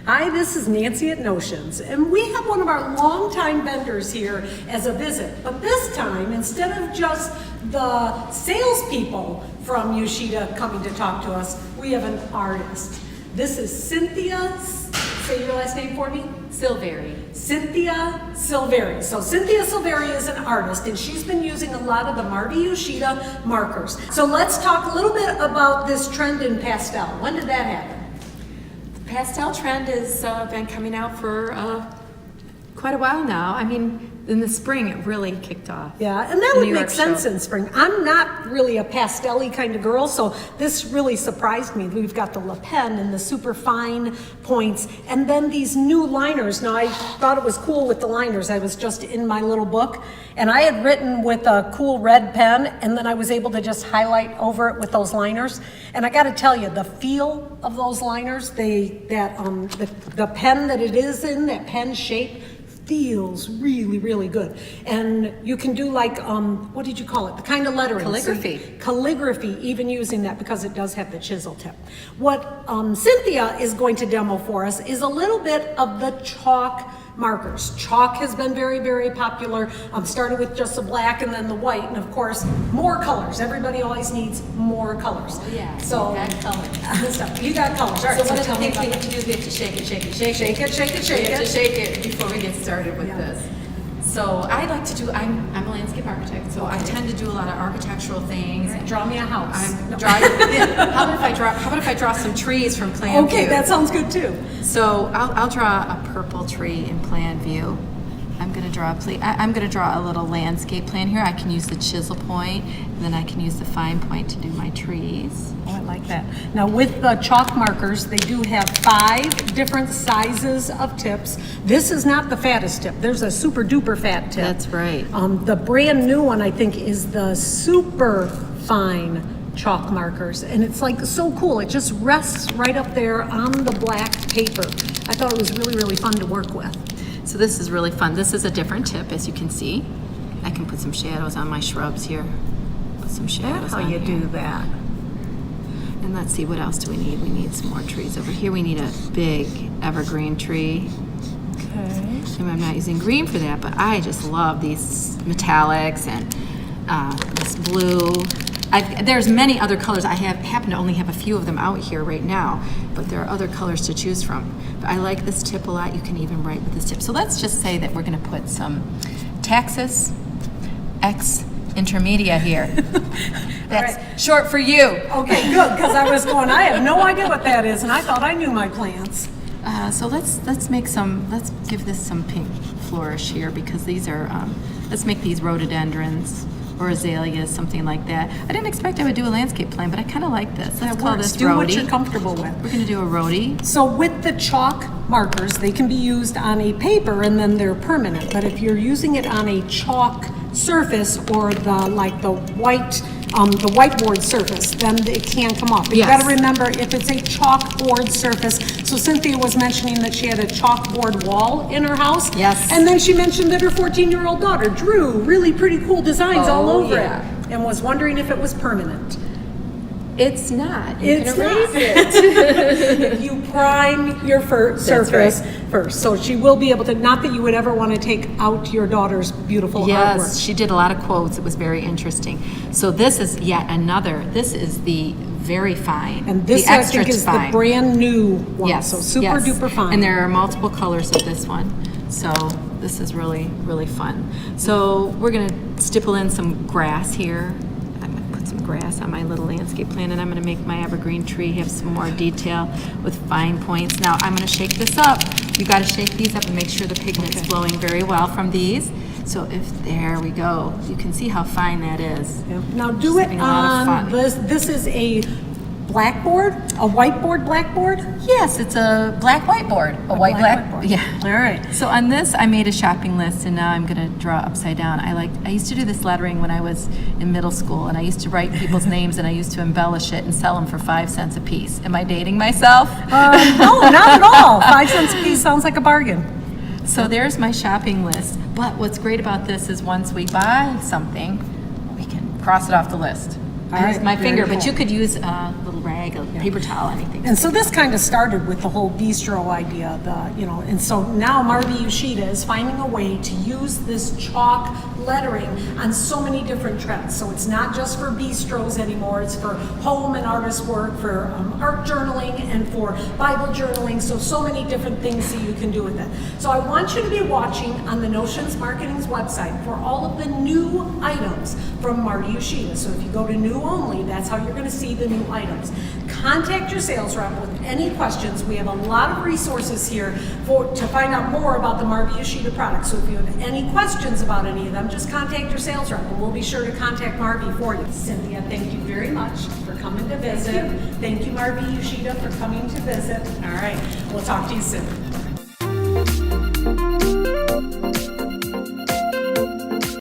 Hi, this is Nancy at Notions, and we have one of our longtime vendors here as a visit. But this time, instead of just the salespeople from Uchida coming to talk to us, we have an artist. This is Cynthia, say your last name for me? Silveri. Cynthia Silveri. So Cynthia Silveri is an artist, and she's been using a lot of the Marvy Uchida markers. So let's talk a little bit about this trend in pastel. When did that happen? Pastel trend has been coming out for quite a while now. I mean, in the spring it really kicked off. Yeah, and that would make sense in spring. I'm not really a pastel-y kind of girl, so this really surprised me. We've got the Le Pen and the super fine points, and then these new liners. Now, I thought it was cool with the liners. I was just in my little book, and I had written with a cool red pen, and then I was able to just highlight over it with those liners. And I got to tell you, the feel of those liners, the pen that it is in, that pen shape, feels really, really good. And you can do like, what did you call it? The kind of lettering. Calligraphy. So, calligraphy, even using that because it does have the chisel tip. What Cynthia is going to demo for us is a little bit of the chalk markers. Chalk has been very, very popular. Started with just the black and then the white, and of course, more colors. Everybody always needs more colors. Oh, yeah, so you got colors. You got colors. All right, so one of tell the me things we have to do is we have to shake it. We have to shake it before we get started with this. So I like to do, I'm a landscape architect, so I tend to do a lot of architectural things. Right. Draw me a house. How about if I draw some trees from plan view? Okay, that sounds good too. So I'll draw a purple tree in plan view. I'm going to draw a little landscape plan here. I can use the chisel point, and then I can use the fine point to do my trees. Oh, I like that. Now with the chalk markers, they do have 5 different sizes of tips. This is not the fattest tip. There's a super duper fat tip. That's right. The brand new one, I think, is the super fine chalk markers, and it's like so cool. It just rests right up there on the black paper. I thought it was really, really fun to work with. So this is really fun. This is a different tip, as you can see. I can put some shadows on my shrubs here. Put some shadows That's how on you here. do that. And let's see, what else do we need? We need some more trees. Over here we need a big evergreen tree. Okay. And I'm not using green for that, but I just love these metallics and this blue. There's many other colors. I happen to only have a few of them out here right now, but there are other colors to choose from. But I like this tip a lot. You can even write with this tip. So let's just say that we're going to put some Taxus X Intermedia here. That's right. short for you. Okay, good, because I was going, I have no idea what that is, and I thought I knew my plants. So let's give this some pink flourish here, because these are, let's make these rhododendrons or azaleas, something like that. I didn't expect I would do a landscape plan, but I kind of like this. Let's call this do rhodey. what you're comfortable with. We're going to do a rhodey. So with the chalk markers, they can be used on a paper and then they're permanent. But if you're using it on a chalk surface or the whiteboard surface, then it can come off. But you got to remember, if it's a chalkboard surface. So Cynthia was mentioning that she had a chalkboard wall in her house. Yes. And then she mentioned that her 14-year-old daughter drew really pretty cool designs all over it, and was wondering if it was permanent. It's not. You can erase it. You prime your surface first. So she will be able to, not that you would ever want to take out your daughter's beautiful artwork. Yes, she did a lot of quotes. It was very interesting. So this is yet another, this is the very fine. And this, the I think, is fine. the brand new one. Yes. So super duper fine. And there are multiple colors of this one. So this is really, really fun. So we're going to stipple in some grass here. Some grass on my little landscape plan, and I'm going to make my evergreen tree have some more detail with fine points. Now I'm going to shake this up. You got to shake these up and make sure the pigment's flowing very well from these. So there we go. You can see how fine that is. Yep. Now do it on this is a blackboard, a whiteboard blackboard? Yes, it's a black whiteboard. A white blackboard. Yeah. All right. So on this, I made a shopping list, and now I'm going to draw upside down. I used to do this lettering when I was in middle school, and I used to write people's names, and I used to embellish it and sell them for 5 cents a piece. Am I dating myself? No, not at all. 5 cents a piece sounds like a bargain. So there's my shopping list. But what's great about this is once we buy something, we can cross it off the list. I used my very finger, but cool. you could use a little rag, a paper towel, anything. And so this kind of started with the whole bistro idea, and so now Marvy Uchida is finding a way to use this chalk lettering on so many different trends. So it's not just for bistros anymore, it's for home and artist work, for art journaling, and for Bible journaling, so many different things that you can do with it. So I want you to be watching on the Notions Marketing's website for all of the new items from Marvy Uchida. So if you go to new only, that's how you're going to see the new items. Contact your sales rep with any questions. We have a lot of resources here to find out more about the Marvy Uchida products. So if you have any questions about any of them, just contact your sales rep and we'll be sure to contact Marvy for you. Cynthia, thank you very much for coming to visit. Thank you, Marvy Uchida, for coming to visit. All right, we'll talk to you soon.